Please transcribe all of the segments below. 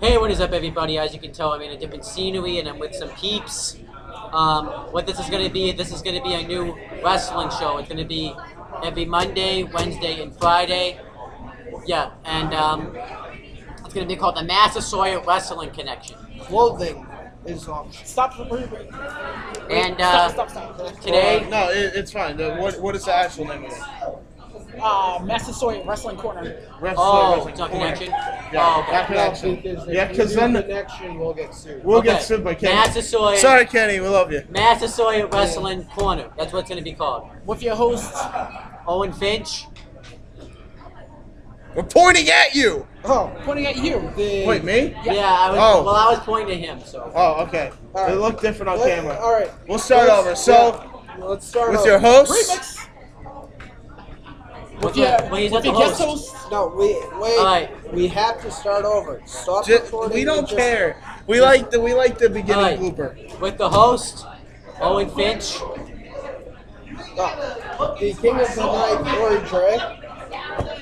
Hey, what is up, everybody? As you can tell, I'm in a different scenery and I'm with some peeps. What this is going to be a new wrestling show. It's going to be every Monday, Wednesday, and Friday. Yeah, and it's going to be called the Massasoit Wrestling Connection. Clothing is optional. Stop. Wait. And Stop. today, No, it's fine. What is the actual name of it? Massasoit Wrestling Corner. it's not connection. Yeah, okay. that connection. Yeah, because then connection will get sued. we'll get sued by Kenny. Massasoit. Sorry, Kenny, we love you. Massasoit Wrestling Corner. That's what it's going to be called. With your hosts, Owen Finch. We're pointing at you. Oh, pointing at you. Wait, me? Yeah, I was pointing at him. So. Oh, okay. All right. It looked different on camera. All right. We'll start over. So, let's start with over. your hosts. remix. With With your guest host. No, wait. All right. We have to start over. Stop Just, recording. we don't and just- care. We like the beginning All right. blooper. With the host, Owen Finch. The king of the night, Corey Dre.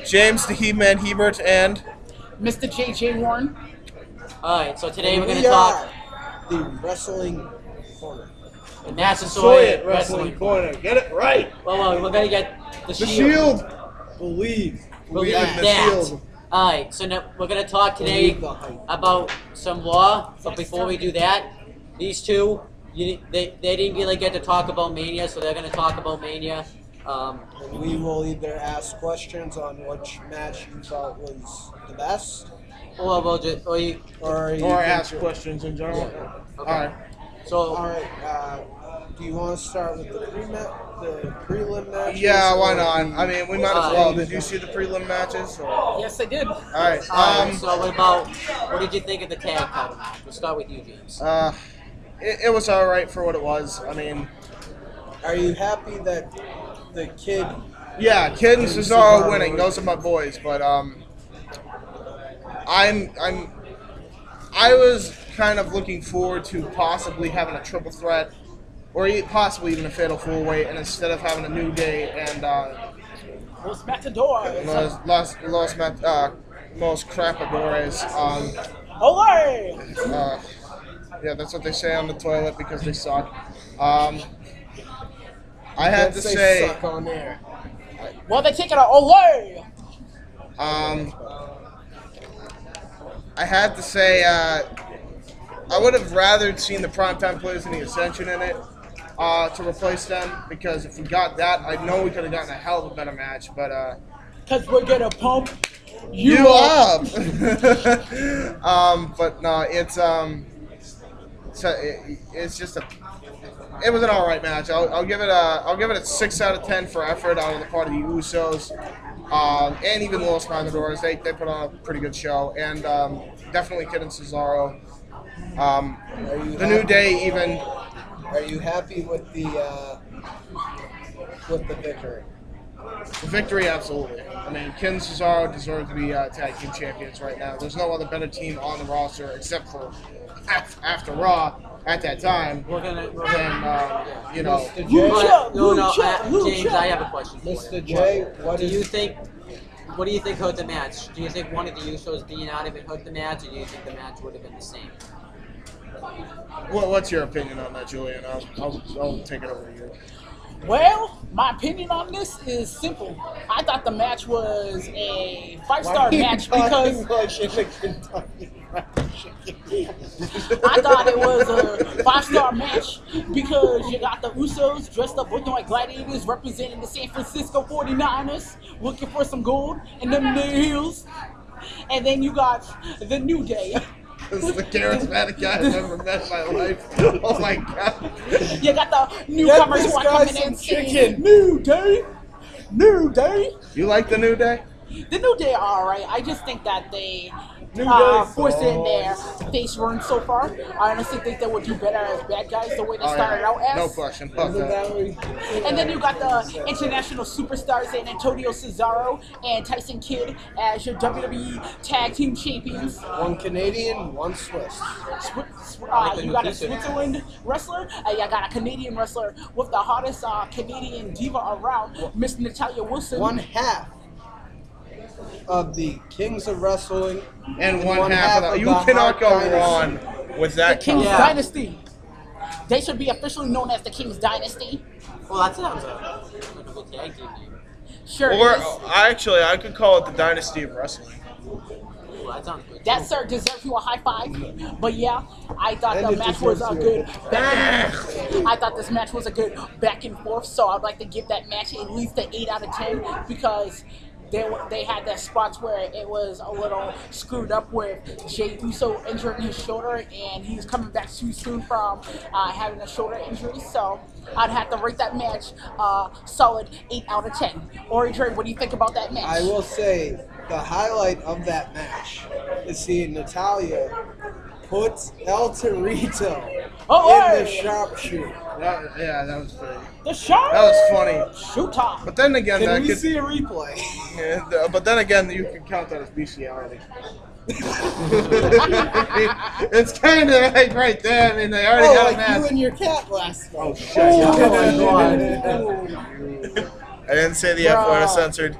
James the He-Man Hebert and Mr. J.J. Warren. Alright, so today And we're going we to talk are the wrestling corner. the Massasoit Wrestling Corner. Get it right. Well, we're going to get the The Shield. Shield. Believe. Believe in the that. Shield. Alright, so now we're going to talk today Believe the hype. about some Raw. But before we do that, these two, they didn't really get to talk about Mania, so they're going to talk about Mania. And we will either ask questions on which match you thought was the best, Or we'll just, or you Or can ask ju- questions in general. Yeah. Okay. All right. So, All right. Do you want to start with the prelim matches? Yeah, why or not? the- I mean, we might as well. Did you see the prelim matches? All Yes, I did. right. so what did you think of the tag title match? We'll start with you, James. It was all right for what it was. I mean, Are you happy that the kid? yeah, Kid and Cesaro winning. Those are my boys. But I was kind of looking forward to possibly having a triple threat, or possibly even a fatal four way, and instead of having a New Day and Los Matadors. Los Crapadores. Olay! Yeah, that's what they say on the toilet because they suck. I had to Can't say, suck on air. Well, they take it out. Olay! I had to say, I would have rather seen the Primetime Players and the Ascension in it to replace them, because if we got that, I know we could have gotten a hell of a better match, but Because we're going to pump you you up. up! But no, it's just it was an alright match. I'll give it a 6 out of 10 for effort out of the part of the Usos, and even Los Matadores. They put on a pretty good show, and definitely Kid and Cesaro. The New Day even. Are you happy with the victory? The victory, absolutely. I mean, Kid and Cesaro deserve to be tag team champions right now. There's no other better team on the roster except for after Raw at that time. We're gonna. Then you know. Mr. J, James, I have a question for you. Mr. J, What do you think hurt the match? Do you think one of the Usos being out of it hurt the match, or do you think the match would have been the same? What's your opinion on that, Julian? I'll take it over to you. Well, my opinion on this is simple. I thought the match was a 5-star match because I thought it was a 5-star match because you got the Usos dressed up looking like gladiators representing the San Francisco 49ers looking for some gold in them their heels. And then you got the New Day. This is the charismatic guy I've ever met in my life. Oh my god. You got the newcomers who are coming in saying, New Day! New Day! You like the New Day? The New Day are alright. I just think that they New Day forced it in their face run so far. I honestly think they would do better as bad guys the way they started out as. No question. Fuck that. And then you got the international superstars in Antonio Cesaro and Tyson Kidd as your WWE Tag Team Champions. One Canadian, one Swiss. You got a Switzerland wrestler. You got a Canadian wrestler with the hottest Canadian diva around, Miss Natalia Wilson. One half of the Kings of Wrestling And one half of the. You cannot go wrong with The that. King's Yeah. Dynasty. They should be officially known as the King's Dynasty. Well, that sounds like a good tag team name. Sure Or is. actually, I could call it the Dynasty of Wrestling. Ooh, that sounds good. That too. sir deserves you a high five. But yeah, I thought And the it match was a deserves good you a back and, I thought this match was a good back and forth, so I'd like to give that match at least an 8 out of 10 because they had the spots where it was a little screwed up with Jay Uso injuring his shoulder and he's coming back too soon from having a shoulder injury. So I'd have to rate that match solid 8 out of 10. Ori Trey, what do you think about that match? I will say the highlight of that match is seeing Natalia put El Torito Oh, in the hey! sharpshooter. That was pretty. The shark That was funny. shoot top. But then again, Can that we could. see a replay? Yeah, but then again, you can count that as bestiality. It's kind of like right there. I mean, they already Oh, had a like match. you and your cat last night. Oh shit! Oh, I didn't say the F word. I Bruh. censored.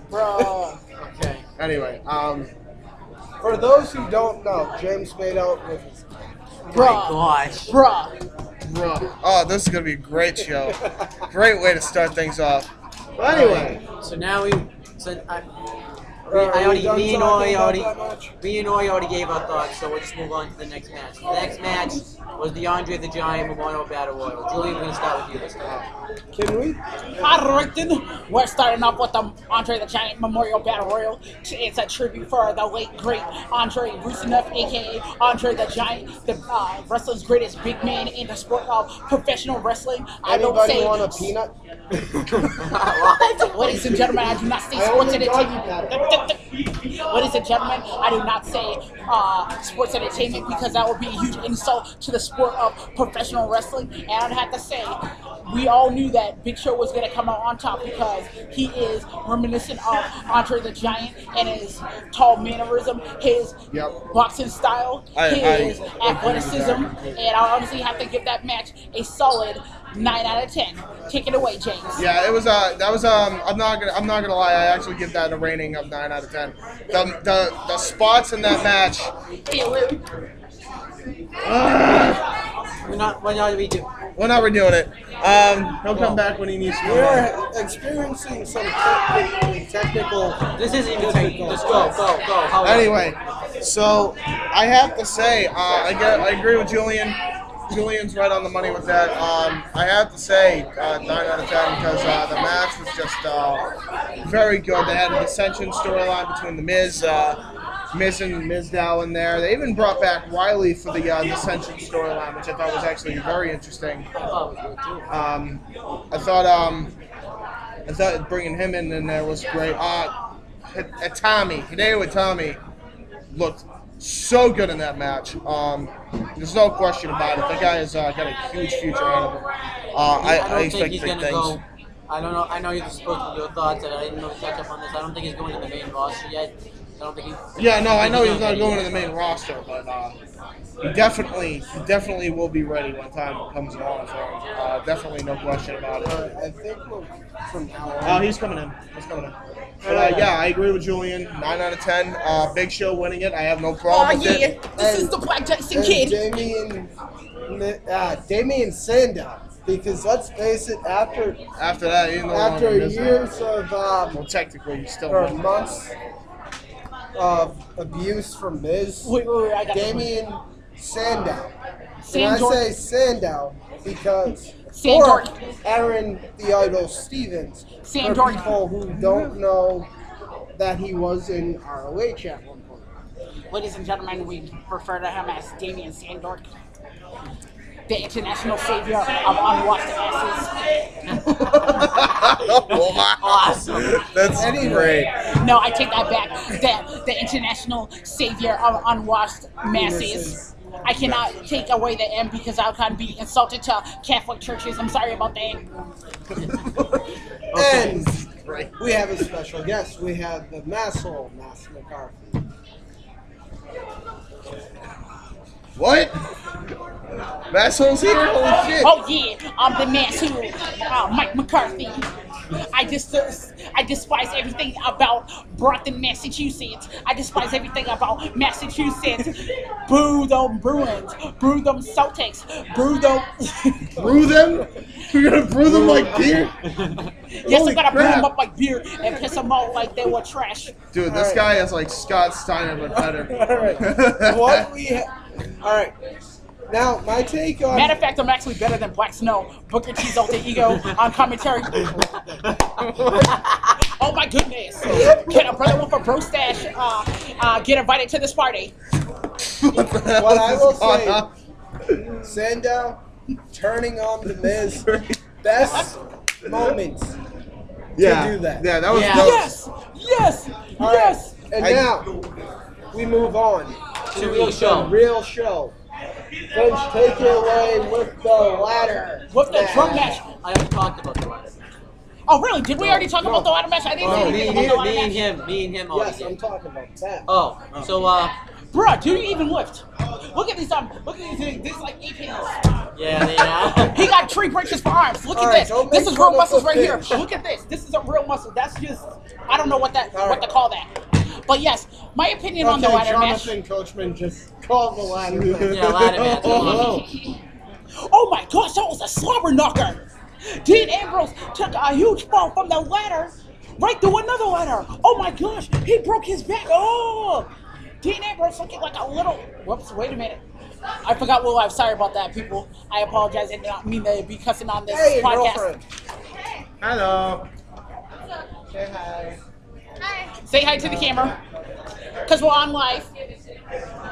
Bruh. Okay. Anyway, For those who don't know, James made out with his Bruh. Gosh. Bruh. oh, this is gonna be a great show. Great way to start things off. But anyway, So now Are I we already, done me and talking Oi about already, that match? me and Oi already gave our thoughts, so we'll just move on to the next match. The next match was the Andre the Giant Memorial Battle Royal. Julian, we're gonna start with you this time. Can we? Alrighten, we're starting off with the Andre the Giant Memorial Battle Royal. It's a tribute for the late great Andre Rusev, aka Andre the Giant, the wrestling's greatest big man in the sport of professional wrestling. I don't Anybody say. want a peanut? What? Ladies and gentlemen, I do not say I sports only entertainment. doggy Ladies and gentlemen, I do not say sports entertainment because that would be a huge insult to the sport of professional wrestling. And I'd have to say, we all knew that Big Show was going to come out on top because he is reminiscent of Andre the Giant and his tall mannerism, his Yep. boxing style, I his agree with athleticism, that. and I honestly have to give that match a solid 9 out of 10. Take it away, James. yeah, it was. That was. I'm not gonna lie. I actually give that a rating of 9 out of 10. The spots in that match. We're not redo. We're not redoing it. He'll come back when he needs to. We're experiencing some technical. This isn't even technical. Just go. How Anyway, so I have to say, I agree with Julian. Julian's right on the money with that. I have to say 9 out of 10 because the match was just very good. They had a dissension storyline between the Miz and Mizdow in there. They even brought back Riley for the dissension storyline, which I thought was actually very interesting. I thought it was good too. I thought bringing him in there was great. Hideo Itami looked so good in that match. There's no question about it. That guy has got a huge future ahead of him. I don't think expect he's big gonna things. go. I don't know. I know you're supposed to do your thoughts, and I didn't really catch up on this. I don't think he's going to the main roster yet. I don't think he. Yeah, no, I know he's gonna not going to the main roster, but he definitely will be ready when time comes along for him. Definitely, no question about it. I think from now Oh, on. he's coming in. But yeah, I agree with Julian. 9 out of 10. Big Show winning it. I have no Oh problem with yeah, it. this is the Black Jackson And Kid. Damien Sandow. Because let's face it, after After that, he's no longer after Miz. years of Well, technically, he's still. or Miz. months of abuse from Miz, Wait, I got Damien Sandow. Sam And I Jordan. say Sandow because Sam or Jordan. Aaron the Idol Stevens. Sam for Jordan. people who don't know that he was in ROH at one point. Ladies and gentlemen, we refer to him as Damian Sandork, the international savior of unwashed asses. Awesome. That's great. No, I take that back. The international savior of unwashed masses. I cannot take away the M because I can be insulted to Catholic churches. I'm sorry about that. And we have a special guest. We have the Massasoit, Mass McCarthy. What? Masshole's here? Holy shit. Oh yeah, I'm the man who, Mike McCarthy. I I despise everything about Brockton, Massachusetts. I despise everything about Massachusetts. Boo them Bruins. Boo them Celtics. Boo them. Brew them? We're gonna brew them like beer? Yes, Holy I'm gonna brew crap. them up like beer and piss them out like they were trash. Dude, this Alright. guy is like Scott Steiner, but better. Alright. What we Alright. Now, my take on. Matter of fact, I'm actually better than Black Snow. Booker T's alter ego on commentary. Oh my goodness! Can a brother with a bro stash get invited to this party? What I will say, Sandow turning on the Miz, best moments Yeah, to do that. yeah, that was Yeah. dope. Yes! Yes! All right, Yes! and I- now we move on To the real show. The real show. Finch, take it away with the ladder. With the drum match. I already talked about the ladder. Oh really? Did we already talk about the ladder match? I didn't No, say Me anything and about the him, ladder me and match. him, me and him. already Yes, did. I'm talking about that. Oh, so Bruh, do you even lift? Look at these look at these things. This is like 8 pounds. yeah. He got tree bridges for arms. Look All at right, this. don't This make is real fun of muscles the right here. Finch. Look at this. This is a real muscle. That's just I don't know what All what to call that. But yes, my opinion on the Okay, ladder match. Jonathan Coachman just called the ladder match. Yeah, ladder match. Oh, Oh my gosh, that was a slobber knocker. Dean Ambrose took a huge fall from the ladder right through another ladder. Oh my gosh, he broke his back. Oh, Dean Ambrose looking like a little. Whoops, wait a minute. I forgot what I'm sorry about that, people. I apologize. I did not mean to be cussing on this Hey, podcast. girlfriend. hello. Say hi. Say hi to the camera, because we're on live.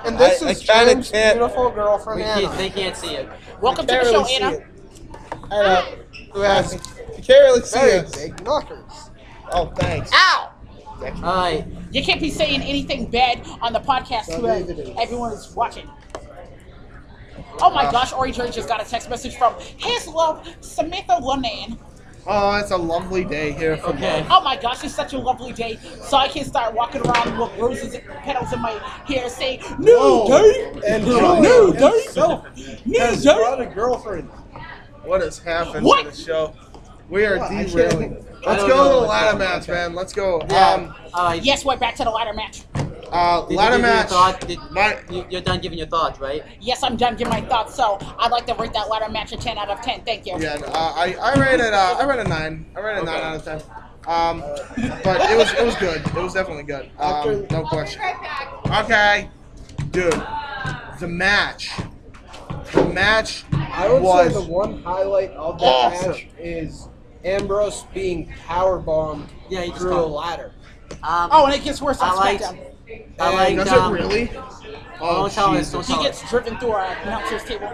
And this I is kinda James' can't- beautiful girlfriend, Anna. They can't see it. Welcome to the Barely show, see Anna. it. Hello. Who has? You can't really see Very us. big knockers. Oh, thanks. Ow! Alright. You can't be saying anything bad on the podcast So to leave it in. everyone is watching. Oh my gosh, Ori Dre just got a text message from his love, Samantha Lunan. Oh, it's a lovely day here for Okay. me. Oh my gosh, it's such a lovely day. So I can start walking around with roses and petals in my hair saying, New Whoa. day! And New Joey day! himself New has day! brought a girlfriend. What has happened What? to the show? We are What? I derailing. can't- I Let's don't go know to the what's ladder going match, on. man. Let's go. Yeah. Alright. Yes, we're back to the ladder match. Did Ladder you give your match. thought? Did, My, you're done giving your thoughts, right? Yes, I'm done giving my thoughts, so I'd like to rate that ladder match a 10 out of 10. Thank you. yeah, I rated a 9. I rated a 9 out of 10. But it was good. It was definitely good. No question. Okay, dude. The match. The match I would was say the one highlight of that awesome. match is Ambrose being powerbombed Yeah, he just through a called- ladder. Oh, and it gets worse on I liked- SmackDown. I like. Does it really? Oh, Don't tell us. Jesus. Don't He tell gets us. driven through our announcer's table.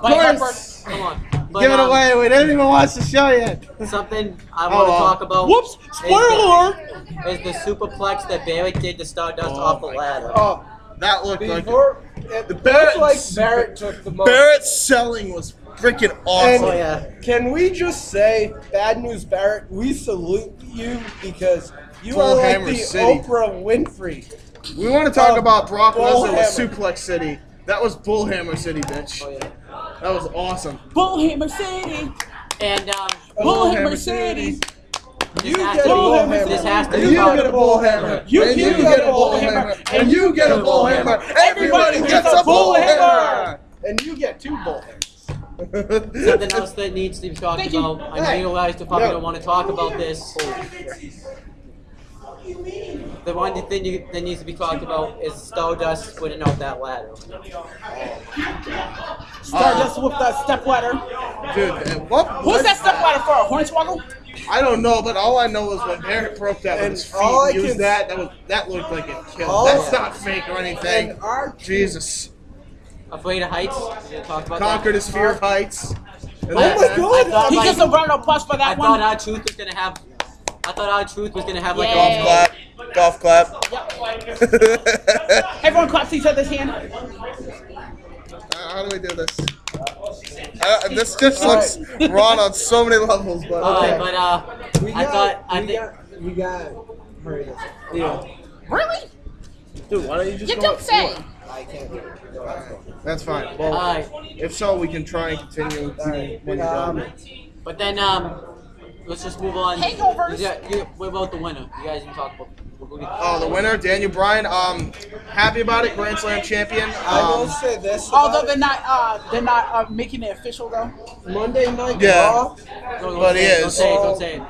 By Harper. course. Come on. But, Give it away. We didn't even watch the show yet. Something I want to Oh, talk about. Whoops! Spoiler! Is the superplex that Barrett did to Stardust off the my ladder. Oh, That looked like before it The looks Barrett- like Barrett took the most. Barrett's selling was freaking awesome. Oh yeah. Can we just say, Bad News Barrett, we salute you because you Full are like Hammer the City. Oprah Winfrey. We want to talk about Brock Lesnar Bullhammer. with Suplex City. That was Bullhammer City, bitch. Oh yeah. That was awesome. Bullhammer City! And Bullhammer City! You has get to a be- bullhammer. this has to And be you about- get a bullhammer. You and get you get a bullhammer. And you get a bullhammer. Everybody gets a bullhammer. And you get 2 bullhammers. Something else that needs to be talked Thank you. about. I realize you probably don't want to talk about this. The one thing that needs to be talked about is Stardust winning out that ladder. Stardust with the step ladder. Dude, what? Who's that step ladder for? A Hornswoggle? I don't know, but all I know is when Barrett broke that with And his feet all I and used can- that looked like it killed. All- That's not fake or anything. And our Jesus. Afraid of heights? You talked about Conquered his fear of heights. And Oh that- my God. I thought, He like, gets a round of applause for I that thought one. our truth was gonna have. I thought our truth was gonna have like Yeah. a Golf clap. Everyone claps each other's hand. How do we do this? This just looks wrong on so many levels, but Alright, okay. but we I thought I think got hurry this. Yeah. Really? Dude, why don't you just You go don't say. I can't. That's fine. Well, alright. if so, we can try and continue when you're done. But then let's just move on. Hangovers. What about the winner? You guys can talk about. Oh, the winner, Daniel Bryan. Happy about it, Grand Slam champion. I will say this. Although about they're not making it official though. Monday Night Yeah. Raw. But he is. Don't say it.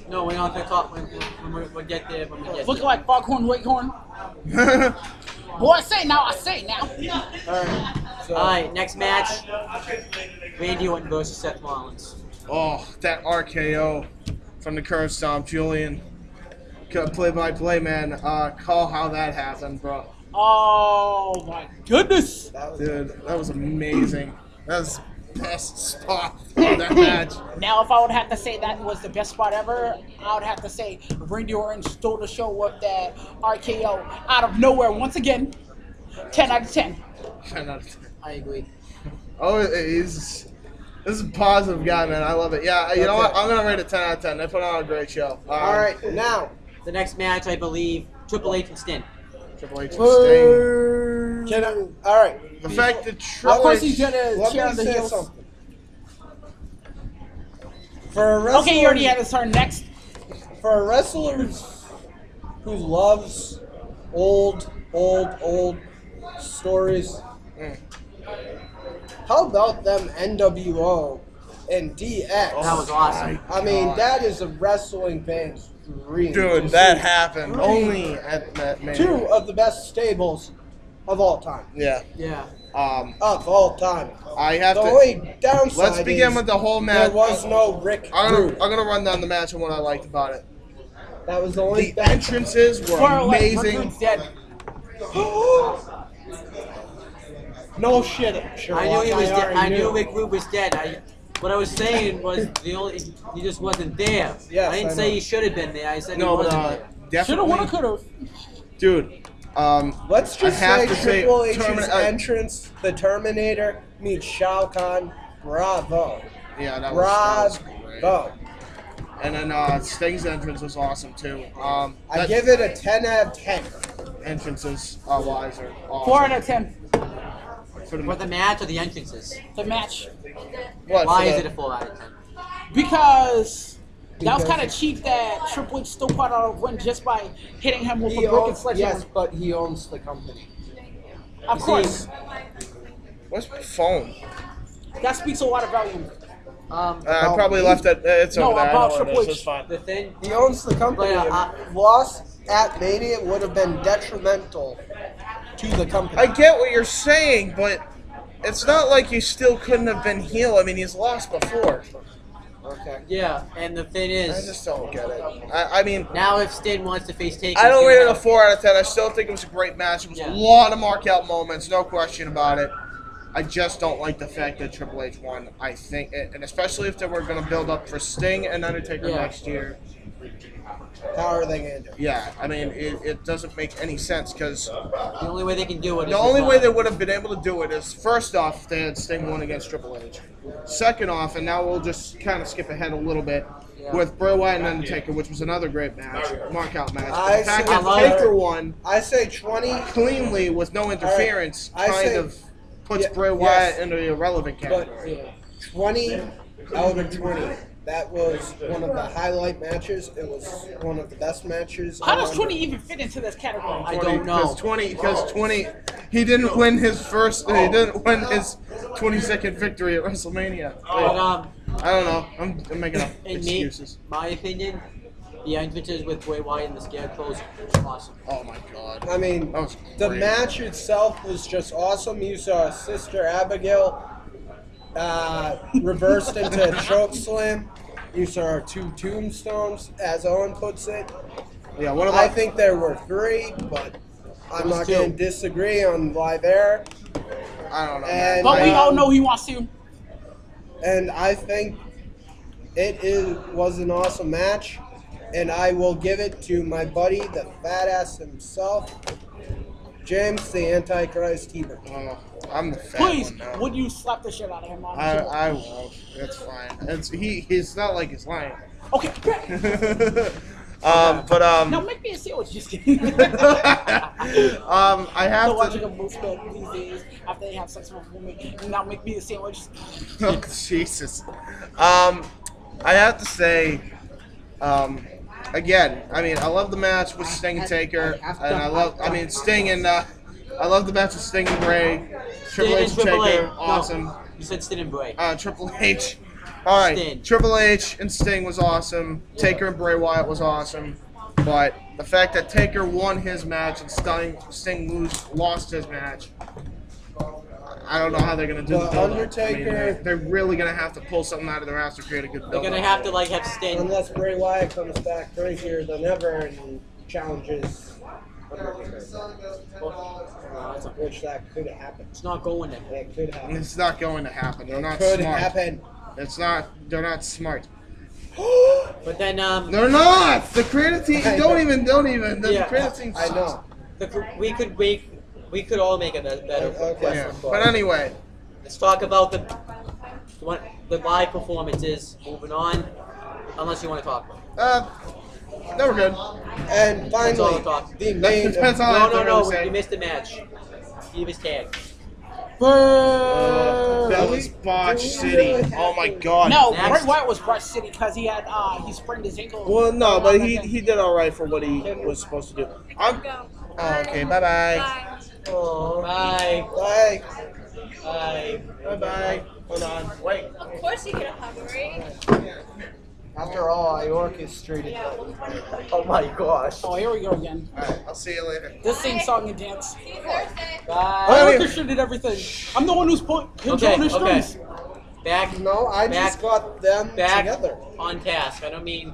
No, we're not gonna talk. We'll get there. When we get Looking there. like Foghorn Leghorn. Boy, I say now. All right. So, All right, next match: Randy Orton versus Seth Rollins. Oh, that RKO from the curve stomp, Julian. Play-by-play, man. Call how that happened, bro. Oh my goodness. Dude, that was amazing. That was the best spot of that match. Now, if I would have to say that was the best spot ever, I would have to say Randy Orton stole the show with that RKO out of nowhere once again. 10 out of 10. 10 out of 10. I agree. Oh, this is a positive guy, man. I love it. Yeah, you know what? I'm going to rate it 10 out of 10. They put on a great show. all right, now. The next match, I believe, Triple H and Sting. Triple H and Sting. Can I, all right. The fact that Of Triple course, H... he's gonna Let cheer me on the say heels. something. For a wrestler, Okay, you already had his turn next. for a wrestler who loves old stories, how about them NWO and DX? That was awesome. I mean, that is a wrestling fan's dream. Dude, to that see happened only at that man. two of the best stables of all time. Yeah. Yeah. Of all time. I have The to... only downside Let's begin is with the whole there match. was no Rick I'm Rude. gonna run down the match and what I liked about it. That was the only The entrances were Spoiler alert, Rick amazing. Rude's dead. No shit, Sherlock. I knew he was dead. already I knew knew. Rick Rude was dead. What I was saying was he just wasn't there. Yes, I didn't I say know. he should have been there. I said No, he but wasn't there. Shoulda, woulda, definitely, coulda. dude. Let's just I have say to say, Triple H's Termin- entrance, the Terminator meets Shao Kahn. Bravo. Yeah, that was great. Bravo. And then Sting's entrance was awesome too. I That give it a 10 out of 10. entrances wise are awesome. 4 out of 10. For the, For the match or the entrances? The match. what, Why for is the- it a 4 out of 10? Because that was Because- kind of cheap that Triple H still put out a win just by hitting him with He a broken owns, sledgehammer. yes, but he owns the company. Of course. What's my phone? That speaks a lot of volume. I probably left it. It's No, over there. I about know what it Triple is. H. It's fine. The thing, He owns the company. But, and loss at Mania would have been detrimental to the company. I get what you're saying, but it's not like you still couldn't have been heel. I mean, he's lost before. Okay. yeah, and the thing I is, just don't get it. I mean, now if Sting wants to face Taker, I don't he's rate gonna it a have- 4 out of 10. I still think it was a great match. It was Yeah. a lot of mark-out moments, no question about it. I just don't like the fact that Triple H won. I think, and especially if they were going to build up for Sting and Undertaker Yeah. next year. How are they going to do it? Yeah, I mean, it doesn't make any sense because The only way they can do it is the only with, way they would have been able to do it is, first off, they had Sting win against Triple H. Second off, and now we'll just kind of skip ahead a little bit, Yeah. with Bray Wyatt and Undertaker, which was another great match, mark-out match. But I the fact see. that I love Taker it. won I say 20. cleanly with no interference I kind say- of puts yeah, Bray yes. Wyatt into the irrelevant But category. 20 out of 20. That was one of the highlight matches. It was one of the best matches. How does on- 20 even fit into this category? I don't know. Because 20, he didn't win his first, he didn't win his 22nd victory at WrestleMania. But I don't know. I'm making up in excuses. my opinion, the entrances with Bray Wyatt and the Scarecrows, awesome. Oh my god. I mean, That was the great. match itself was just awesome. You saw Sister Abigail reversed into a choke slam. You saw our 2 tombstones, as Owen puts it. Yeah, what I about think there were 3, but I'm was not 2. going to disagree on why there. I don't know. And- But we I- all know he wants to. And I think was an awesome match. And I will give it to my buddy, the fat ass himself, James the Antichrist Heber. Oh, I'm the fat Please, one now. would you slap the shit out of him on the I show? won't. It's fine. He's not like he's lying. Okay, No, make me a sandwich. Just kidding. I have So watching to. a most men these days after they have sex with a woman. Now make me a sandwich. Oh, Jesus. I have to say, again, I mean, I love the match with Sting and Taker, and Sting and I love the match with Sting and Bray, Triple H and Taker, awesome. No, you said Sting and Bray. Triple H. All right, Sting. Triple H and Sting was awesome. Taker and Bray Wyatt was awesome. But the fact that Taker won his match and Sting lost his match, I don't know how they're gonna do The the build-up. Undertaker- they're really gonna have to pull something out of their ass to create a good They're build-up. gonna have to like have Sting. Unless Bray Wyatt comes back crazier than ever and challenges Undertaker, which that could happen. It's not going there. That could happen. It's not going to happen. They're not Could smart. happen. It's not. They're not smart. But then They're not. The creative team. Don't even. The Yeah. creative team. I know. we could all make a better Okay. Yeah. wrestling But product. anyway, Let's talk about the live performances. Moving on, unless you want to talk about it. they were good. And That's all finally, I'm talking. the main Depends on- I No, have to really say. you missed the match. He was tagged. That was Botch City. Oh my God. No, Next. Bray Wyatt was Rush City because he had he sprained his ankle. Well, no, but he did all right for what he was supposed to do. Go. Okay. Bye bye. Bye. Bye. Bye. Bye. Bye bye. Hold on. Wait. Of course you get a hug, right? After all, I orchestrated. Oh my gosh. Oh, here we go again. All right. I'll see you later. This sing song and dance. See you Thursday. Bye. Oh, I yeah. orchestrated everything. I'm the one who's controlling the Okay. strings. Back. No, I just got them back together. on task. I don't mean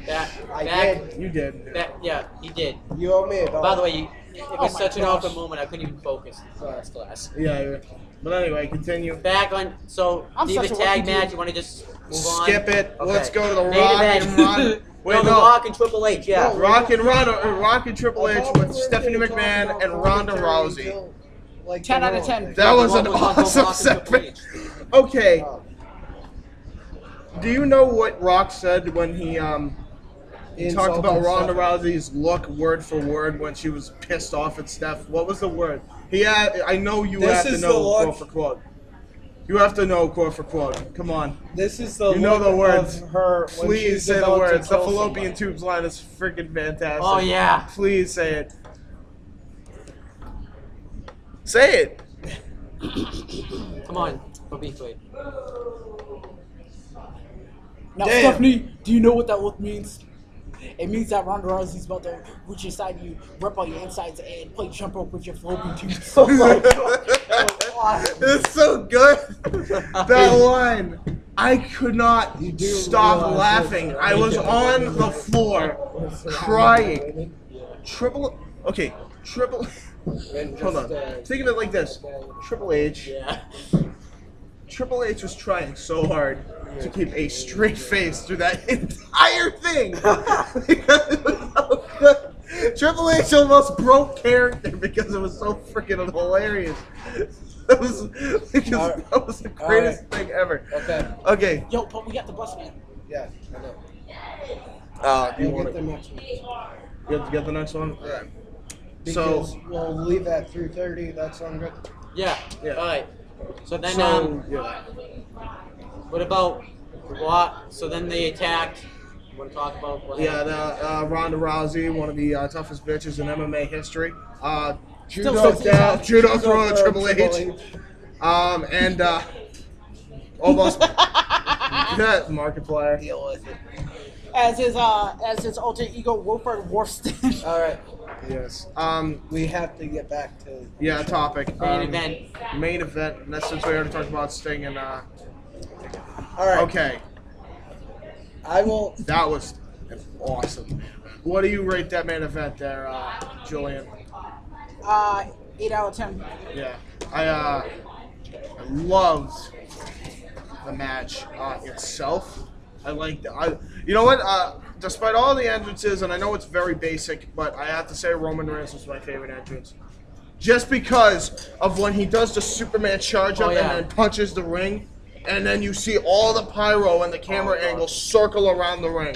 back. I back. did. You did. Back. Yeah, he did. You owe me a dollar. By the way, it was Oh my such an gosh. awkward moment. I couldn't even focus in last class. Yeah. But anyway, continue. Back on. So I'm leave a such a tag lucky match. dude. You want to just move on? Skip it. Okay. Let's go to the Main Rock event. and Ron. Wait, The no. Rock and Triple H. Yeah. No. Rock and Triple H with Stephanie McMahon and Ronda Rousey. Like 10 out of 10. That was an The one was on awesome Rock and Triple segment. H. Okay. Do you know what Rock said when he talked about Ronda Rousey's look word for word when she was pissed off at Steph? What was the word? I know you This have to is the know look. quote for quote. You have to know quote for quote. Come on. This is the You know look the words. of her when Please she's say the about to words. The kill fallopian somebody. tubes line is freaking fantastic. Oh yeah. Please say it. Say it. Come on. Don't be afraid. Now, Damn. Stephanie, do you know what that look means? It means that Ronda Rousey's about to reach inside you, rip on your insides, and play jump rope with your fallopian tubes. Oh my god. It's so good. That line. I could not stop realize laughing. this, I was on the floor crying. Triple. And Hold on. just, Think of it like this. Triple H. Yeah. Triple H was trying so hard to keep a straight face through that entire thing. Because it was so good. Triple H almost broke character because it was so freaking hilarious. That was the greatest thing ever. Okay. Okay. Yo, but we got the bus man. Yeah, I know. You We'll want get the to next one. get the next one? All right. Because we'll leave at 3:30. That sound good? Yeah. Yeah. All right. So then, Yeah. what about what? So then they attacked. You want to talk about what? Yeah, happened? Ronda Rousey, one of the toughest bitches in MMA history. Still Judo sexy down, as judo throw to Triple H. And almost Markiplier. Deal with it. As his alter ego, Wilfred Worsted. All right. Yes. We have to get back to. Yeah, topic. Main event. Main event. And that's since we already talked about Sting and All right. okay. I will. That was an awesome main event. What do you rate that main event there, Julian? 8 out of 10. Yeah. I loved the match itself. I liked it. You know what? Despite all the entrances, and I know it's very basic, but I have to say Roman Reigns was my favorite entrance. Just because of when he does the Superman charge up Oh, yeah. and then punches the ring, and then you see all the pyro and the camera angle circle around the ring.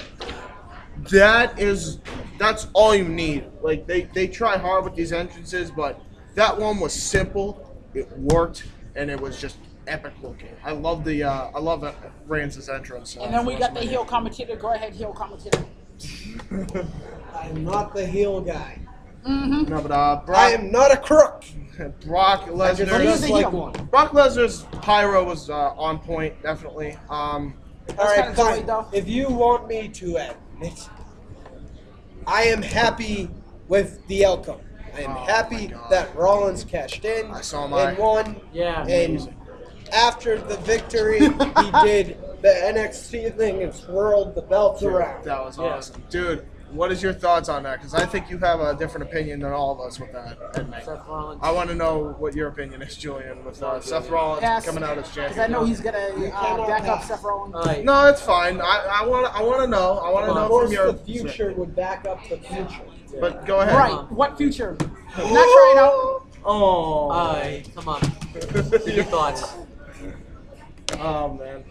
That's all you need. Like they try hard with these entrances, but that one was simple. It worked, and it was just epic looking. I love Reigns' entrance. And then we got the heel commentator. Go ahead, heel commentator. I'm not the heel guy. No, but I Brock, am not a crook. Brock But he's Lesnar. a like heel. one. Brock Lesnar's pyro was on point, definitely. All kinda right, silly, fine. though. If you want me to admit, I am happy with the outcome. I am Oh, happy my God. that Rollins cashed in I saw my- and won. Yeah. And after the victory, he did the NXT thing and swirled the belts around. That was Yeah. awesome, dude. What is your thoughts on that? Because I think you have a different opinion than all of us with that. And Seth Rollins. I want to know what your opinion is, Julian, with Seth Rollins Yes, coming out as champion. because I know he's gonna cannot back up pass. Seth Rollins. All right. No, it's fine. I want to know. I want to Come on. know Of course, from your. the future would back up the future. But go ahead. Right. What future? Not trying out. Oh. All right. Come on. Your thoughts. Oh man.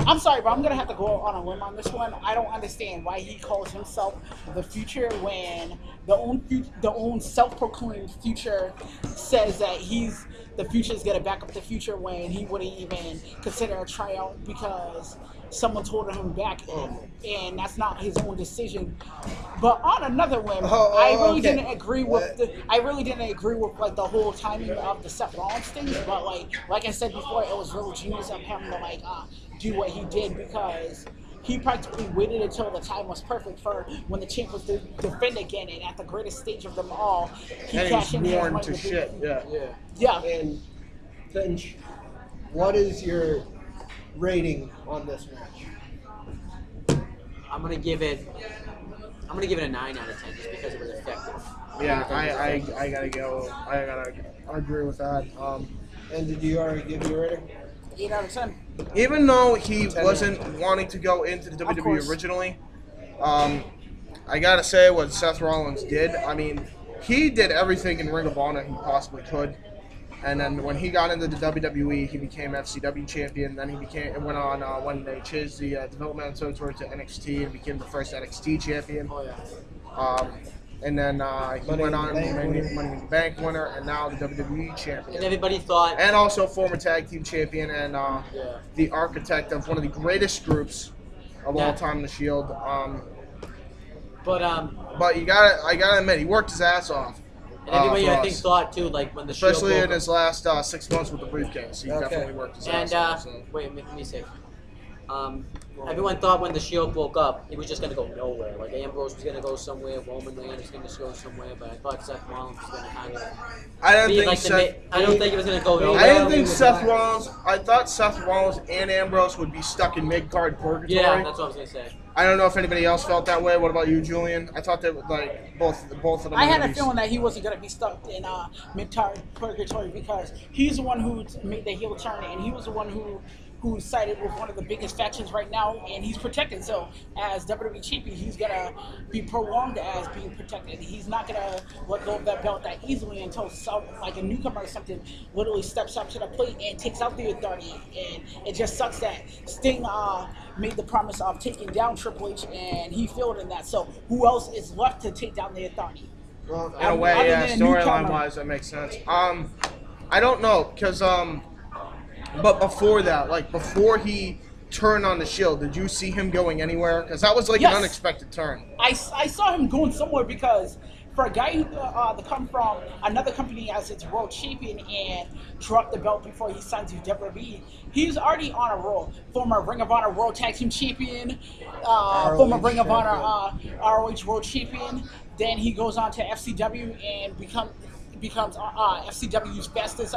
I'm sorry, but I'm gonna have to go on a limb on this one. I don't understand why he calls himself the future when the own self-proclaimed future says that the future is gonna back up the future when he wouldn't even consider a tryout because someone told him back, and that's not his own decision. But on another whim, I really okay. didn't agree with like the whole timing of the Seth Rollins thing. But like I said before, it was real genius of him to do what he did because he practically waited until the time was perfect for when the champ was to defend again, and at the greatest stage of them all, he And cashed in he's his worn money to with shit. Yeah. Yeah. And Finch, what is your rating on this match? I'm gonna give it a 9 out of 10 just because it was effective. Yeah. I gotta go. I gotta agree with that. And did you already give your rating? 8 out of 10. Even though he 10 wasn't wanting to go into the WWE course. originally, I gotta say what Seth Rollins did. I mean, he did everything in Ring of Honor he possibly could, and then when he got into the WWE, he became FCW champion. Then he went on when they changed the developmental territory to NXT and became the first NXT champion. Oh yeah. And then he Money went in on the Bank Money winner. in the Bank winner, and now the WWE And champion. everybody thought. And also former tag team champion and Yeah. the architect of one of the greatest groups of Yeah. all time, the Shield. But But I gotta admit, he worked his ass off. and everybody for I think us. thought too, like when the Shield Especially broke in his last 6 months with the briefcase, he Okay. definitely worked his And ass off. So. wait, let me say. Everyone thought when the Shield broke up, he was just gonna go nowhere. Like Ambrose was gonna go somewhere, Roman Reigns was gonna go somewhere, but I thought Seth Rollins was gonna kind of I didn't be think like Seth. I don't think it was gonna go nowhere. I didn't think he was Seth back. Rollins. I thought Seth Rollins and Ambrose would be stuck in mid-card purgatory. Yeah, that's what I was gonna say. I don't know if anybody else felt that way. What about you, Julian? I thought they would like both of them. I had would a be- feeling that he wasn't going to be stuck in mid-card purgatory because he's the one who made the heel turn, and he was the one who sided with one of the biggest factions right now, and he's protected. So as WWE champion, he's going to be prolonged as being protected. He's not going to let go of that belt that easily until like a newcomer or something literally steps up to the plate and takes out the authority. And it just sucks that Sting made the promise of taking down Triple H, and he failed in that. So who else is left to take down the authority? Well, In a way, Other yeah, than a newcomer. storyline wise, that makes sense. I don't know, because but before that, like before he turned on the Shield, did you see him going anywhere? Because that was like Yes. an unexpected turn. I saw him going somewhere because for a guy who to come from another company as its world champion and drop the belt before he signs with WWE, he's already on a roll. Former Ring of Honor World Tag Team Champion, former Ring of Honor ROH World Champion. Then he goes on to FCW and becomes FCW's fastest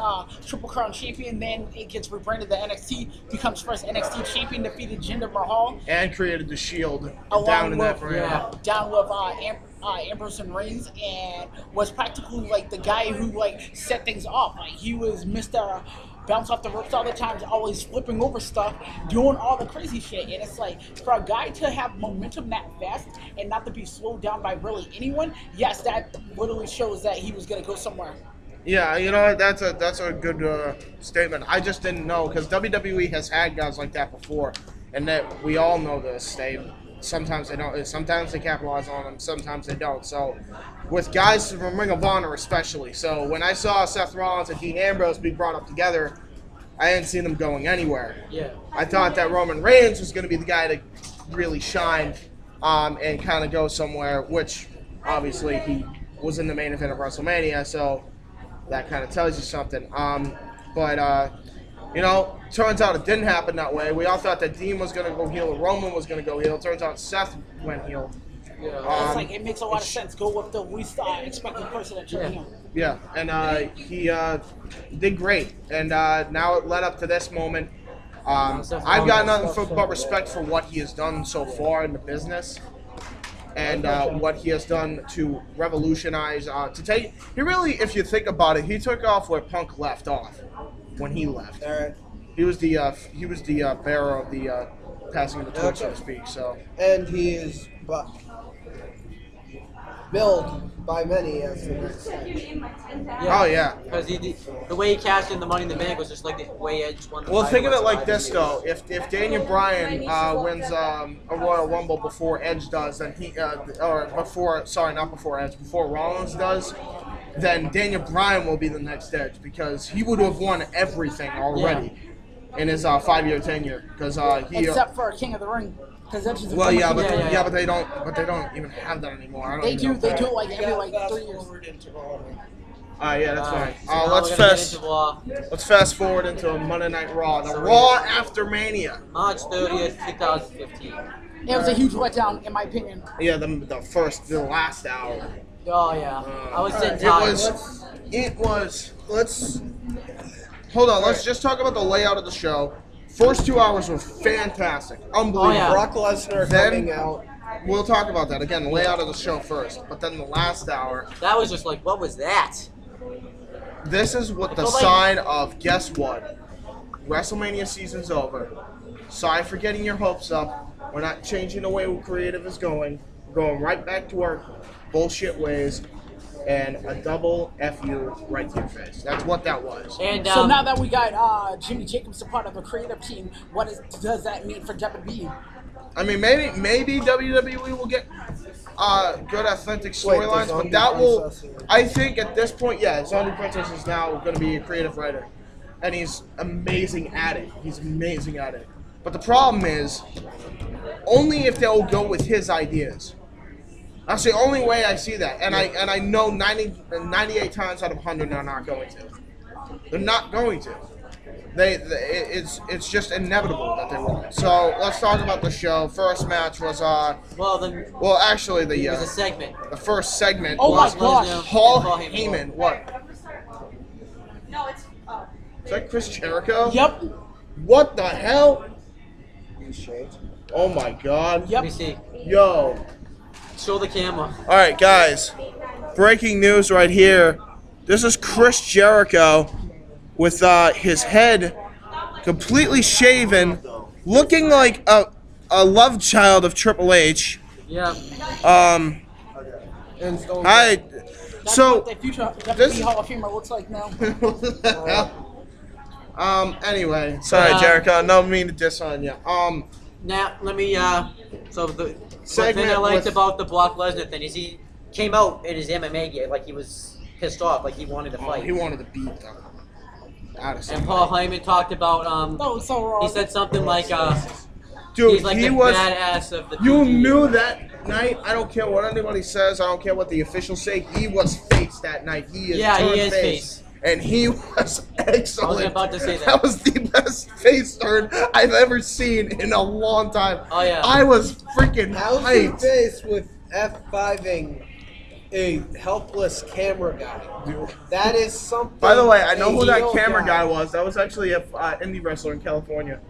Triple Crown champion. Then it gets rebranded to NXT, becomes first NXT champion, defeated Jinder Mahal. And created the Shield Along down in with, that brand. down with Ambrose and Reigns, and was practically like the guy who like set things off. Like he was Mr. Bounce off the ropes all the time, always flipping over stuff, doing all the crazy shit. And it's like for a guy to have momentum that fast and not to be slowed down by really anyone, yes, that literally shows that he was gonna go somewhere. Yeah, you know, that's a good statement. I just didn't know because WWE has had guys like that before, and that we all know this. sometimes they don't. Sometimes they capitalize on them. Sometimes they don't. So, with guys from Ring of Honor especially. So when I saw Seth Rollins and Dean Ambrose be brought up together, I hadn't seen them going anywhere. Yeah. I thought that Roman Reigns was going to be the guy to really shine and kind of go somewhere, which obviously he was in the main event of WrestleMania, so that kind of tells you something. But turns out it didn't happen that way. We all thought that Dean was going to go heel, Roman was going to go heel. Turns out Seth went heel. Yeah. It's like it makes a lot of sense. Go with the least expected person that you're here. Yeah, and he did great. And now it led up to this moment. I've got nothing but respect for what he has done so far in the business, and what he has done to revolutionize. He really, if you think about it, he took off where Punk left off when he left. All right. He was the bearer of the passing of the torch, so to speak. So. And he is billed by many as the next stage. Oh yeah. Because the way he cashed in the Money in the Bank was just like the way Edge won the Well, title think of it at like Survivor this Series. though: if Daniel Bryan wins a Royal Rumble before Edge does, then before Rollins does, then Daniel Bryan will be the next Edge because he would have won everything already in his 5-year tenure. Because Except for King of the Ring. Because that's just but Yeah. they don't even have that anymore. I don't They even do. know. They do it like every 3 years. Yeah, that's fine. So now Let's we're gonna get fast. into, Let's fast forward into Monday Night Raw. The So Raw after Mania. March 30th, 2015. It was a huge letdown, in my opinion. Yeah, the last hour. Oh yeah, I was sitting It tired. was. Hold on. Let's just talk about the layout of the show. First 2 hours were fantastic, unbelievable. Oh, yeah. Brock Lesnar Then- coming out. We'll talk about that again. The layout of the show first, but then the last hour. That was just like, what was that? This is what the But, like- sign of. Guess what? WrestleMania season's over. Sorry for getting your hopes up. We're not changing the way creative is going. We're going right back to our bullshit ways. And a double FU right to your face. That's what that was. And So now that we got Jimmy Jacobs a part of the creative team, does that mean for WWE? I mean, maybe WWE will get good authentic Wait, storylines, the but Zombie that will. Princess is- I think at this point, yeah, Zombie Princess is now going to be a creative writer, and he's amazing at it. He's amazing at it. But the problem is, only if they'll go with his ideas. That's the only way I see that, and I know 98 times out of 100 they're not going to. They're not going to. It's just inevitable that they won't. So let's talk about the show. First match was actually it was a segment. the first segment Oh my was gosh. Paul Paul Heyman. Heyman. What? No, it's. Is that Chris Jericho? Yep. What the hell? He's shaved. Oh my God. Let me Yep. see. Yo. Show the camera. All right, guys. Breaking news right here. This is Chris Jericho with his head completely shaven, looking like a love child of Triple H. Yeah. And Stone Hi. That's So. what the future this- WWE Hall of Famer looks like now. Anyway, sorry, Yeah. Jericho. No mean to diss on you. Now let me. So the Segment thing I liked with- about the Brock Lesnar thing is he came out in his MMA gear like he was pissed off, like he wanted to fight. He wanted to beat them. Out of And somebody. Paul Heyman talked about That was so wrong. he said something like Dude, he's like he the was. badass of the You PG. knew that night. I don't care what anybody says. I don't care what the officials say. He was face that night. He is. Yeah, he turned is face. And he was excellent. I was about to say that. That was the best face turn I've ever seen in a long time. Oh, yeah. I was freaking How's the hyped. face with F5ing a helpless camera guy? That is something. By the way, I know a who that heel camera guy was. That was actually an indie wrestler in California.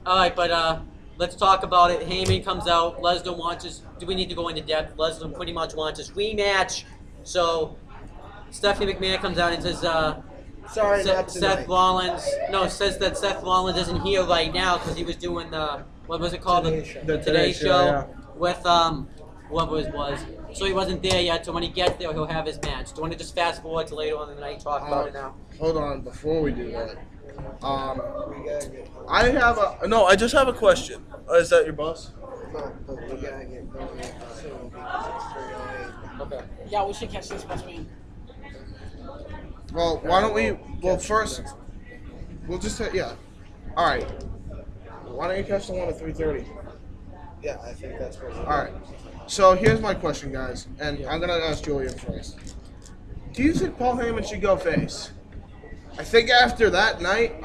All right, but let's talk about it. Heyman comes out. Lesnar wants his. Do we need to go into depth? Lesnar pretty much wants his rematch. So Stephanie McMahon comes out and says, Sorry, not Seth tonight. Rollins. No, says that Seth Rollins isn't here right now because he was doing the what was it called? Today Show. The Today Show yeah. with whoever it was. So he wasn't there yet. So when he gets there, he'll have his match. Do you want to just fast forward to later on in the night, talk about it now? Hold on, before we do that. We gotta get I have a no. I just have a question. Is that your boss? but we gotta get going soon because it's 3:08. Okay. Yeah, we should catch this bus man. Well, why don't we? Well, first, we'll just yeah. All right. Why don't you catch the one at 3:30? Yeah, I think that's what. All right. So here's my question, guys, and I'm gonna ask Julian first. Do you think Paul Heyman should go face? I think after that night,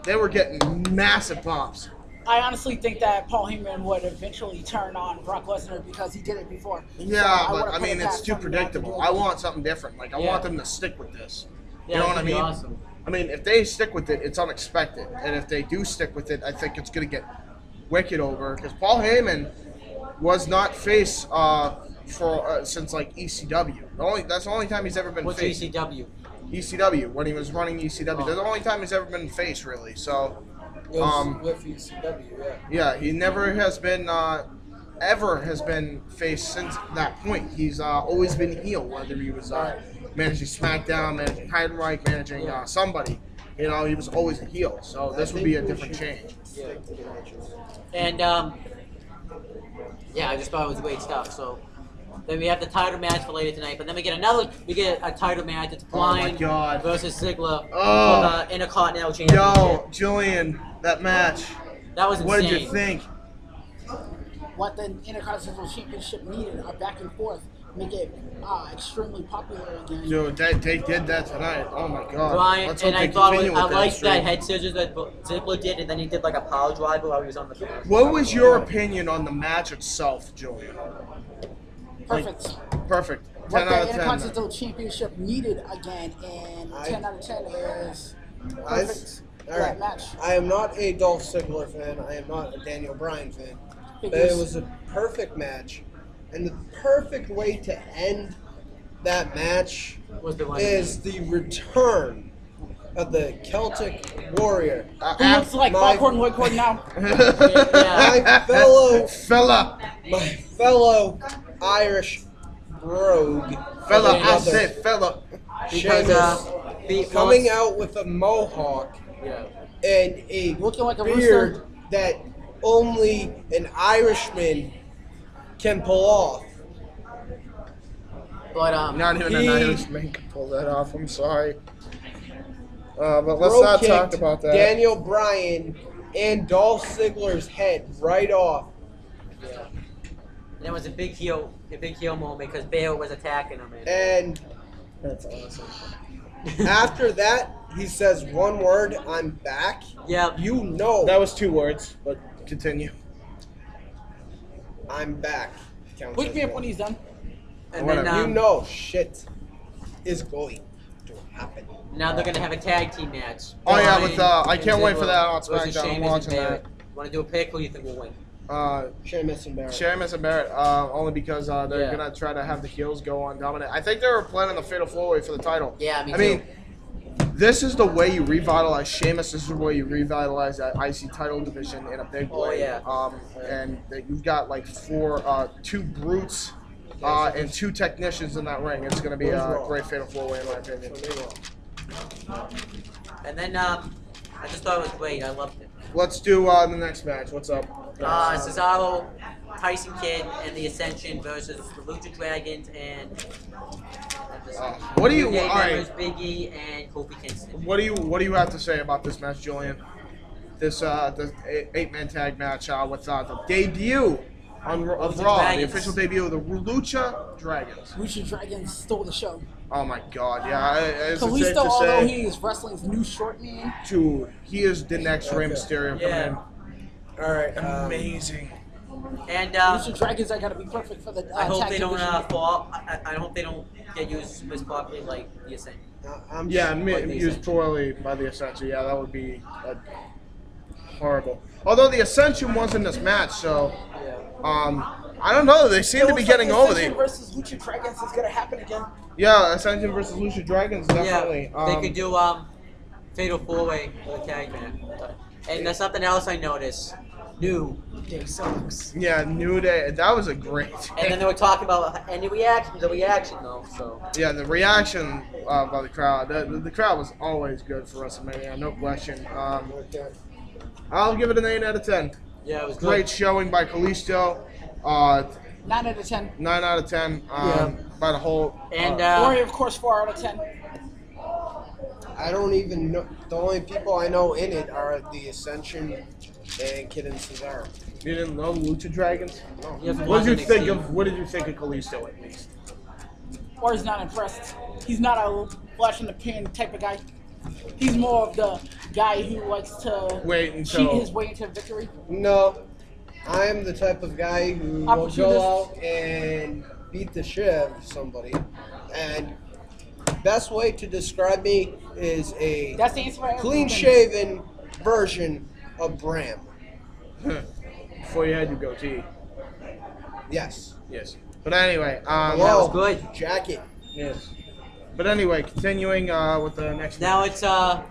they were getting massive pops. I honestly think that Paul Heyman would eventually turn on Brock Lesnar because he did it before. Yeah, So but would've I put it mean, it's past too him not to predictable. do it. I want something different. Like, I Yeah. want them to stick with this. Yeah, You know what I that'd be mean? Awesome. I mean, if they stick with it, it's unexpected. And if they do stick with it, I think it's going to get wicked over. Because Paul Heyman was not face for since, like, ECW. That's the only time he's ever been What's face. ECW? ECW, when he was running ECW. Oh. That's the only time he's ever been face, really. So, It was with ECW, yeah. yeah, he never has been ever has been face since that point. He's always been heel, whether he was managing SmackDown, managing Heidenreich, managing somebody. You know, he was always a heel. So this would be a different change. Stick to the matches. And yeah, I just thought it was great stuff. So then we have the title match for later tonight, but then we get a title match. It's Oh my Bryan God. versus Ziggler Oh. for the Intercontinental Championship. Yo, Julian, that match. That was insane. What did you think? What the Intercontinental Championship needed, a back and forth, make it extremely popular again. Dude, they did that tonight. Oh my God. Bryan, Let's hope and they I thought continue I with liked that streak. head scissors that Ziggler did, and then he did like a power driver while he was on the floor. What was your opinion on the match itself, Julian? Perfect. Perfect. What 10 the out of 10. Intercontinental Championship needed again, and 10 out of 10 is perfect for all that right. match. I am not a Dolph Ziggler fan. I am not a Daniel Bryan fan. But it was a perfect match. And the perfect way to end that match Was the one is the return of the Celtic Warrior. Who looks like my- Foghorn Leghorn now? Yeah. My fellow Irish rogue. Fella, I brother, said fella. Because Sheamus, coming out with a mohawk Yeah. and a Looking like a beard rooster. that only an Irishman can pull off. But Not even an He- Irishman can pull that off. I'm sorry. But let's Bro not talk kicked about that. Daniel Bryan and Dolph Ziggler's head right off. and it was a big heel moment because Baylor was attacking him. And And That's awesome. after that, he says one word, "I'm back." yeah, You know That was 2 words, but continue. I'm back. Counts Wake as me up one. when he's done. and Whatever. then You know shit is going to happen. now they're gonna have a tag team match. Oh, yeah, Bryan with, I and can't wait for Ziggler that on versus SmackDown. I'm Sheamus watching and that. Barrett. Want to do a pick? Who do you think will win? Sheamus and Barrett. Sheamus and Barrett, only because they're Yeah. gonna try to have the heels go on dominant. I think they were planning the Fatal 4-Way for the title. Yeah, me I too. mean, this is the way you revitalize Sheamus. This is the way you revitalize that IC title division in a big Oh, way. yeah. And that you've got like 2 brutes and 2 technicians in that ring. It's gonna be a great Fatal 4-Way in my opinion. And then I just thought it was great. I loved it. Let's do the next match. What's up? Cesaro, Tyson Kidd, and the Ascension versus the Lucha Dragons and What do you? New Day All right. members, Big E and Kofi Kingston. What do you have to say about this match, Julian? This the 8-man tag match with the debut of Lucha Raw, the Dragons. official debut of the Lucha Dragons. Lucha Dragons stole the show. Oh my God, yeah. Is it safe Kalisto, to although say, he is wrestling's new short man, dude, he is the next Rey Okay. Mysterio Yeah. coming All right. in. Amazing. And Lucha Dragons are gonna be perfect for the I hope tag they don't division. fall. I hope they don't get used as properly like the Ascension. I'm Yeah, Like the used Ascension. poorly by the Ascension. Yeah, that would be horrible. Although the Ascension was in this match, so I don't know. They seem to be getting over Ascension the. versus Lucha Dragons is gonna happen again. Yeah, Ascension versus Lucha Dragons, definitely. Yeah, they could do Fatal 4-Way for the tag match. And there's something else I noticed. New Day sucks. Yeah, New Day. That was a great. And then they were talking about any reactions, a reaction though. So Yeah, the reaction by the crowd. The crowd was always good for WrestleMania, no question. I'll give it an 8 out of 10. yeah, it was Great good. showing by Kalisto. 9 out of 10. 9 out of 10. Yeah. By the whole. And Warrior, of course, 4 out of 10. I don't even know. The only people I know in it are the Ascension and Kid and Cesaro. You didn't know Lucha Dragons? No. He hasn't What did you watched think NXT. of? What did you think of Kalisto at least? Warrior's not impressed. He's not a flash in the pan type of guy. He's more of the guy who likes to Wait until- cheat his way into victory. No, I am the type of guy who will go out and beat the shit out of somebody. And best way to describe me is a That's the answer for everything. clean-shaven version of Bram. Before you had your goatee. Yes. Yes. But anyway, that Whoa, was good. jacket. yes. But anyway, continuing with the next. Now match. it's the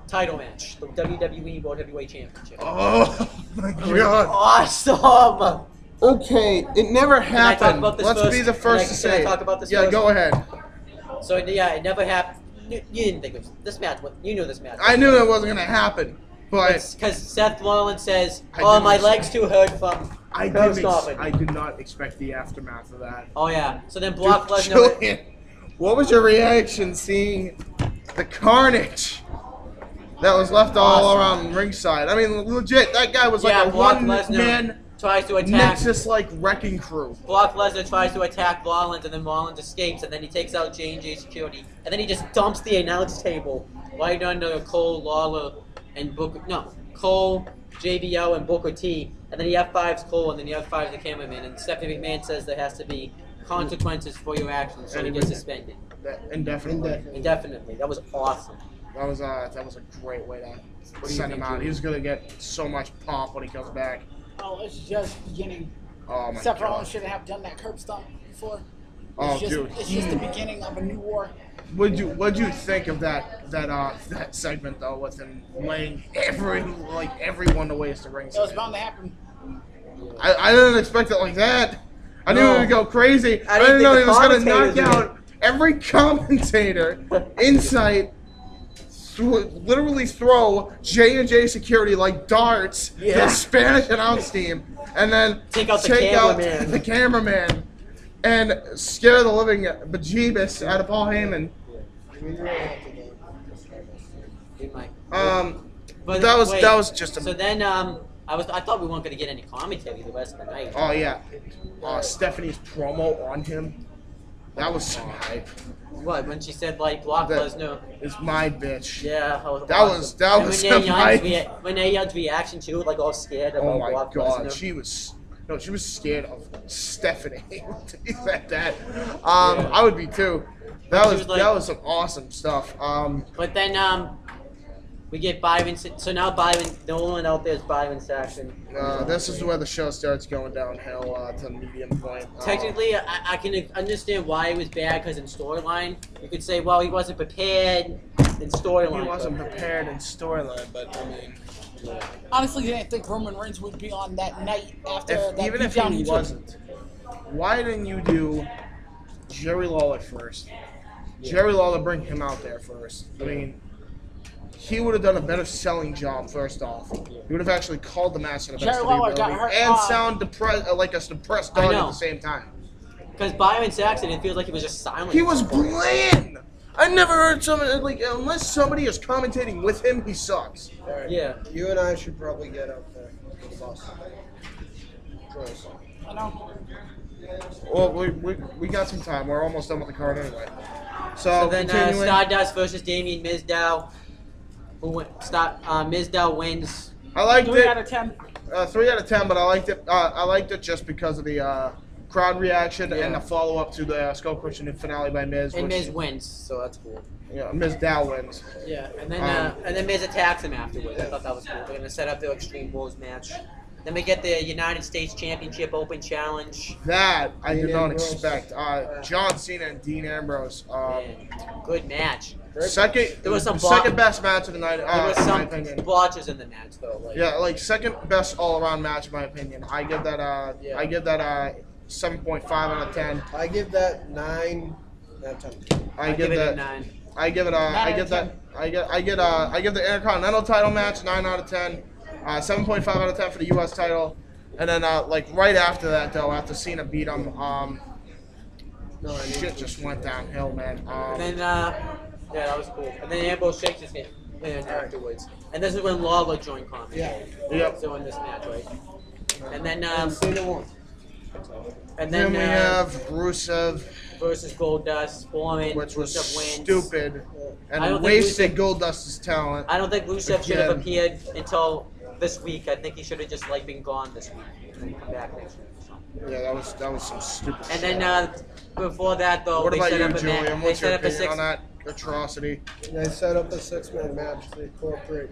title match, the WWE World Heavyweight Championship. Oh my god. Awesome. Okay, it never I talk happened. about this Let's first? be the first to Can I say. talk about this Yeah, first? go ahead. So yeah, it never happened. You didn't think it was this match. You knew this match. I knew that wasn't gonna happen, but because Seth Rollins says, I "Oh, didn't my expect- legs too hurt from I curb did. stomping." I did not expect the aftermath of that. Oh yeah. So then Brock Lesnar. Julian, what was your reaction seeing the carnage that was left all Awesome. around ringside? I mean, legit, that guy was Yeah, like a Brock Lesnar one-man tries to attack. Nexus-like wrecking crew. Brock Lesnar tries to attack Rollins, and then Rollins escapes, and then he takes out J&J Security, and then he just dumps the announce table right under Cole, Lawler, and Booker. No, Cole, JBL, and Booker T. And then he F5's Cole, and then he F5's the cameraman. And Stephanie McMahon says there has to be consequences for your actions, so he gets suspended Indefinitely. indefinitely. That was awesome. That was a great way to send him out. He was gonna get so much pop when he comes back. Oh, it's just beginning. Oh my Seth Rollins god. shouldn't have done that curb stomp before. Oh, It's dude. just the beginning of a new war. What'd you think of that segment though, with him laying everyone to waste the ring? It was bound to happen. I didn't expect it like that. I knew No. it would go crazy. I I didn't didn't know think he the was gonna knock commentators would. out every commentator in sight. Literally throw J&J Security like darts to Yeah. the Spanish announce team, and then Take out the cameraman. the cameraman, and scare the living bejeebus out of Paul Heyman. It might. But that was wait, that was just a. So then, I thought we weren't gonna get any commentary the rest of the night. Oh yeah, Stephanie's promo on him. That was some hype. What, when she said like Brock That Lesnar? is my bitch. Yeah, that was That awesome. was- that And was when some hype. Renee Young's reaction too, like all scared about Oh my Brock god, Lesnar. she was scared of Stephanie. He said that. I would be too. That was like- that was some awesome stuff. But then we get Byron. So now Byron, the only one out there is Byron Saxon. This is where the show starts going downhill to the medium point. Technically, I can understand why it was bad because in storyline, you could say, well, he wasn't prepared in storyline. He wasn't but- prepared in storyline, but I mean, Honestly, I didn't think Roman Reigns would be on that night after that even if beatdown he took. wasn't, why didn't you do Jerry Lawler first? Jerry Lawler, bring him out there first. I mean, he would have done a better selling job first off. He would have actually called the match in the best Jerry of Lawler his got ability hurt, and sound like a depressed I dog at know. the same time. Because Byron Saxon, it feels like he was just silent. He was bland. I never heard someone like unless somebody is commentating with him, he sucks. Alright. Yeah. You and I should probably get up there. The bus. Join us. I know. Well, we got some time. We're almost done with the card anyway. So then continuing. Stardust versus Damien Mizdow. Mizdow wins. I liked 3 it. out of 10. 3 out of 10, but I liked it. I liked it just because of the crowd reaction and the follow up to the Skull Crushing finale by Miz. And which- Miz wins, so that's cool. Yeah, Miz Dow wins. Yeah, and then Miz attacks him afterwards. I thought that was cool. They're gonna set up their Extreme Rules match. Then we get the United States Championship Open Challenge. That I did Dean not Ambrose. expect. John Cena and Dean Ambrose. Man, good match. Second, There was some second best match of the night, There was in my some opinion. blotches in the match though. Like, Yeah, like second best all around match in my opinion. I give that 7.5 out of 10. I give that 9 out of 10. I give give it that a 9. I give it I give the Intercontinental title match 9 out of 10. 7.5 out of 10 for the US title. And then like right after that though, after Cena beat him, shit just went downhill, man. And then yeah, that was cool. And then Ambrose shakes his hand afterwards. And this is when Lawler joined commentary. Yep. So in this match, right? And then Cena won. and Then then we have Rusev, versus Goldust, Foreman, which was Rusev wins. stupid I and don't think wasted Goldust's talent. I don't think Rusev should have Again. appeared until this week. I think he should have just like been gone this week and come back next week. Yeah, that was some stupid And shit. then before that though, What they about set you, up a Julian? match. They What's your set up a opinion six on that atrocity? They set up a 6-man match to incorporate.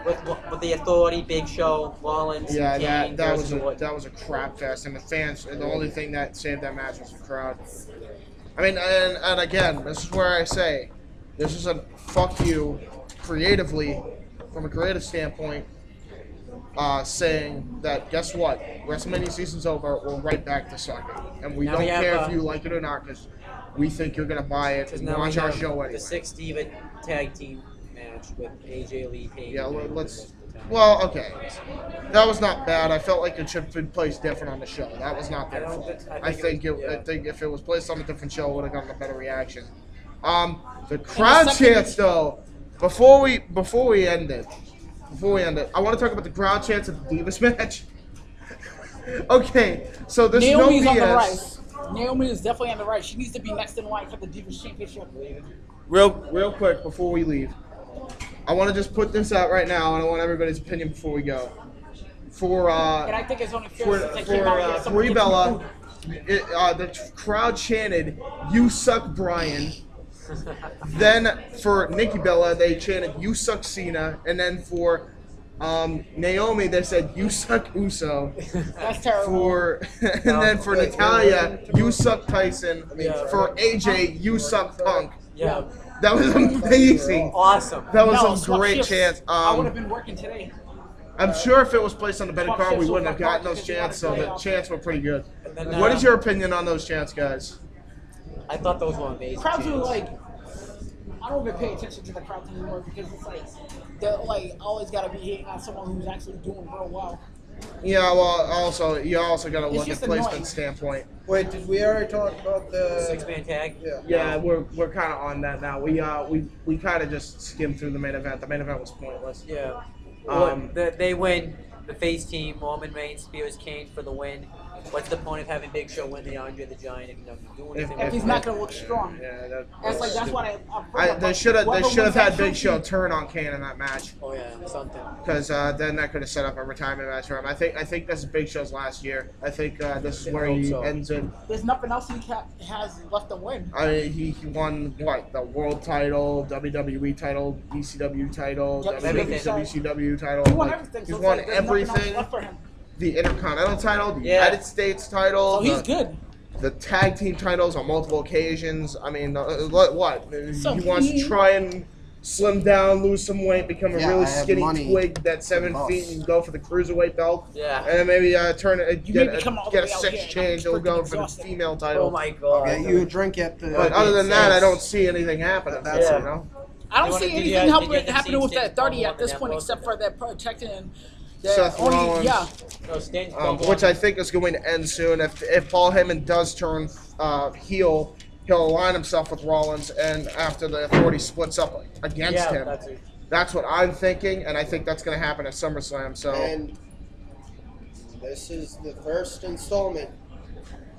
with the Authority, Big Show, Rollins, Yeah, and Kane that was versus Orton. that was a crap fest, and the fans. The only thing that saved that match was the crowd. I mean, and again, this is where I say, this is a fuck you, creatively, from a creative standpoint, saying that guess what, WrestleMania season's over, we're right back to sucking, and we Now don't we have, care if you like it or not, because we think you're gonna buy it Because and now we watch our have show the anyway. 6 Diva tag team match with AJ Lee, Paige. Yeah, and let's. Bayley. Well, okay, that was not bad. I felt like it should have been placed different on the show. That was not their I don't fault. think- I think if it was placed on a different show, it would have gotten a better reaction. The crowd second- chants though. Before we end it, I want to talk about the crowd chants at the Divas match. Okay, so there's Naomi's no on the BS. rise. Naomi is definitely on the rise. She needs to be next in line for the Divas Championship. Real quick before we leave, I want to just put this out right now, and I want everybody's opinion before we go. For And I think it's only fair for since they came out here. for Brie Bella, the crowd chanted "You suck, Brian." Then for Nikki Bella, they chanted "You suck, Cena," and then for Naomi, they said "You suck, Uso." That's terrible. For and then for Natalia, "You suck, Tyson." For AJ, "You suck, Punk." Yeah, That was amazing. awesome. That was No, some swap great shifts. chants. I would have been working today. I'm sure if it was placed on the better Swap card, we shifts wouldn't have with gotten my those card because chants. you So wanna the play off. chants were pretty good. And then, What is your opinion on those chants, guys? I thought those were amazing. Crowds are chants. like, I don't even pay attention to the crowds anymore because it's like they're like always got to be hating on someone who's actually doing real well. Yeah, well, you also got to look at just placement annoying. standpoint. Wait, did we already talk about the 6-man tag. Yeah. Yeah, we're kind of on that now. We kind of just skimmed through the main event. The main event was pointless. Yeah. Um, They win. The face team, Roman Reigns, spears Kane for the win. What's the point of having Big Show win the Andre the Giant if you don't do anything? If with he's it? not gonna look strong. Yeah, That's like that's what I'm They should have had Big Show turn on Kane in that match. Oh yeah, something. Because then that could have set up a retirement match for him. I think this is Big Show's last year. I think this is where hope he so. ends it. There's nothing else he has left to win. I mean, he won what? The world title, WWE title, ECW title, Yep, everything. WCW title. He won Like, everything. He's So won it's like there's nothing else everything. left for him. The Intercontinental title, the Yeah. United States title. So he's the, good. The tag team titles on multiple occasions. I mean, what? So he wants to try and slim down, lose some weight, become a Yeah, really I have skinny money twig that's 7 boss. feet and go for the cruiserweight belt. Yeah. And then maybe turn it, You get, made me come all the get a way out sex here, and change. I'm He'll go freaking for the exhausted. female title. Oh my god. Get you a drink at the. But other than that, I don't see anything happening. That's you it. know. I don't You see wanna- did anything you- did you happening see with Sting's that 30 promo at this on point that except for that protecting and Seth Rollins. yeah. No, Sting's Which I think is going to end soon. If Paul Heyman does turn heel, he'll align himself with Rollins, and after the Authority splits up against him, that's what I'm thinking, and I think that's going to happen at SummerSlam. So And this is the first installment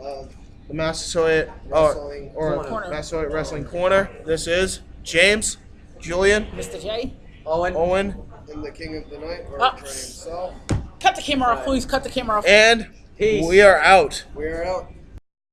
of the Massasoit Wrestling Corner. Massasoit Wrestling Corner. This is James, Julian, Mr. J. Owen, in the King of the Night, or Ah. Trey himself. Cut the camera off, please. Cut the camera off. and Peace. we are out. We are out.